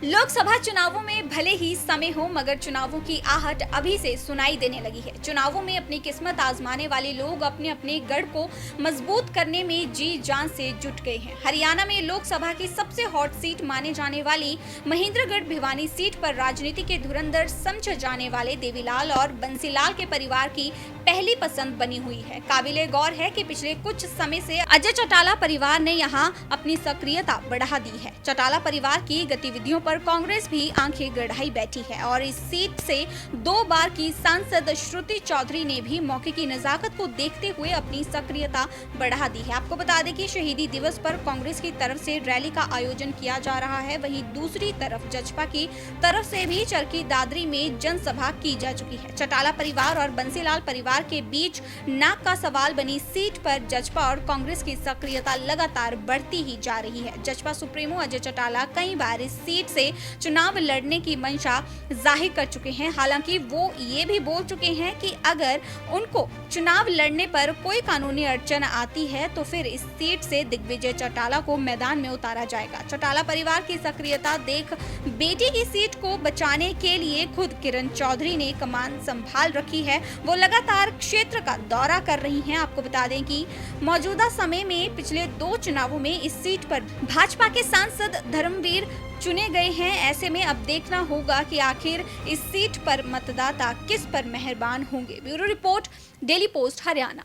लोकसभा चुनावों में भले ही समय हो मगर चुनावों की आहट अभी से सुनाई देने लगी है। चुनावों में अपनी किस्मत आजमाने वाले लोग अपने अपने गढ़ को मजबूत करने में जी जान से जुट गए हैं। हरियाणा में लोकसभा की सबसे हॉट सीट माने जाने वाली महेंद्रगढ़ भिवानी सीट पर राजनीति के धुरंधर समझे जाने वाले देवीलाल और बंसीलाल के परिवार की पहली पसंद बनी हुई है। काबिले गौर है कि पिछले कुछ समय से अजय चौटाला परिवार ने यहां अपनी सक्रियता बढ़ा दी है। चौटाला परिवार की गतिविधियों पर कांग्रेस भी आंखें गड़ाई बैठी है और इस सीट से 2 बार की सांसद श्रुति चौधरी ने भी मौके की नजाकत को देखते हुए अपनी सक्रियता बढ़ा दी है। आपको बता दें कि शहीदी दिवस पर कांग्रेस की तरफ से रैली का आयोजन किया जा रहा है, वहीं दूसरी तरफ जजपा की तरफ से भी चरखी दादरी में जनसभा की जा चुकी है। चौटाला परिवार और बंसीलाल परिवार के बीच नाक का सवाल बनी सीट पर जजपा और कांग्रेस की सक्रियता लगातार बढ़ती ही जा रही है। जजपा सुप्रीमो अजय चौटाला कई बार इस सीट से चुनाव लड़ने की मंशा जाहिर कर चुके हैं। हालांकि वो ये भी बोल चुके हैं कि अगर उनको चुनाव लड़ने पर कोई कानूनी अड़चन आती है तो फिर इस सीट से दिग्विजय चौटाला को मैदान में उतारा जाएगा। चौटाला परिवार की सक्रियता देख बेटी की सीट को बचाने के लिए खुद किरण चौधरी ने कमान संभाल रखी है। वो लगातार क्षेत्र का दौरा कर रही हैं। आपको बता दें कि मौजूदा समय में पिछले 2 चुनावों में इस सीट पर भाजपा के सांसद धर्मवीर चुने गए हैं। ऐसे में अब देखना होगा कि आखिर इस सीट पर मतदाता किस पर मेहरबान होंगे। Bureau report, daily post Haryana.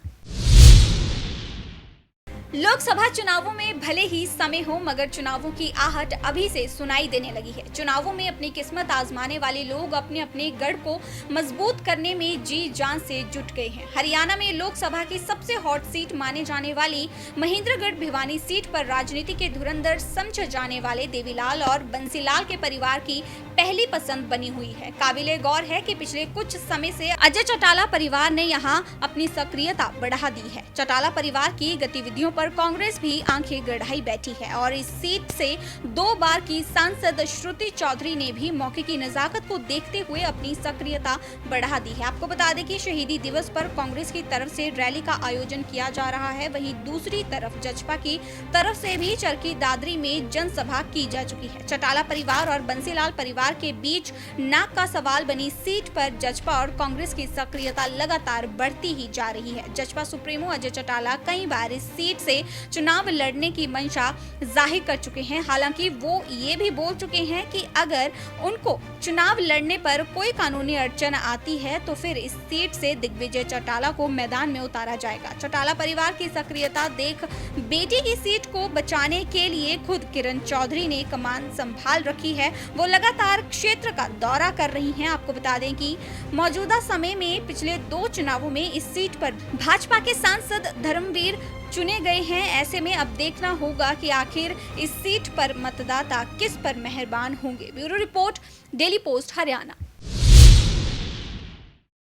Lok Sabha चुनावों में भले ही समय हो मगर चुनावों की आहट अभी से सुनाई देने लगी है। चुनावों में अपनी किस्मत आजमाने वाले लोग अपने अपने गढ़ को मजबूत करने में जी जान से जुट गए हैं। हरियाणा में लोकसभा की सबसे हॉट सीट माने जाने वाली महेंद्रगढ़ भिवानी सीट पर राजनीति के धुरंधर समझे जाने वाले देवीलाल और बंसीलाल के परिवार की पहली पसंद बनी हुई है। काबिले गौर है कि पिछले कुछ समय से अजय चौटाला परिवार ने यहां अपनी सक्रियता बढ़ा दी है। चौटाला परिवार की गतिविधियों पर कांग्रेस भी आंखें गड़ाई बैठी है और इस सीट से 2 बार की सांसद श्रुति चौधरी ने भी मौके की नजाकत को देखते हुए अपनी सक्रियता बढ़ा दी है। आपको बता दें कि शहीदी दिवस पर कांग्रेस की तरफ से रैली का आयोजन किया जा रहा है, वहीं दूसरी तरफ जजपा की तरफ से भी चरखी दादरी में जनसभा की जा चुकी है। चौटाला परिवार और बंसीलाल परिवार के बीच नाक का सवाल बनी सीट पर जजपा और कांग्रेस की सक्रियता लगातार बढ़ती ही जा रही है। जजपा सुप्रीमो अजय चौटाला कई बार इस सीट से चुनाव लड़ने की मंशा जाहिर कर चुके हैं। हालांकि वो ये भी बोल चुके हैं कि अगर उनको चुनाव लड़ने पर कोई कानूनी अड़चन आती है तो फिर इस सीट से दिग्विजय चौटाला को मैदान में उतारा जाएगा। चौटाला परिवार की सक्रियता देख बेटी की सीट को बचाने के लिए खुद किरण चौधरी ने कमान संभाल रखी है। वो लगातार क्षेत्र का दौरा कर रही हैं। आपको बता दें कि मौजूदा समय में पिछले 2 चुनावों में इस सीट पर भाजपा के सांसद धर्मवीर चुने गए हैं। ऐसे में अब देखना होगा कि आखिर इस सीट पर मतदाता किस पर मेहरबान होंगे। Bureau report, daily post Haryana.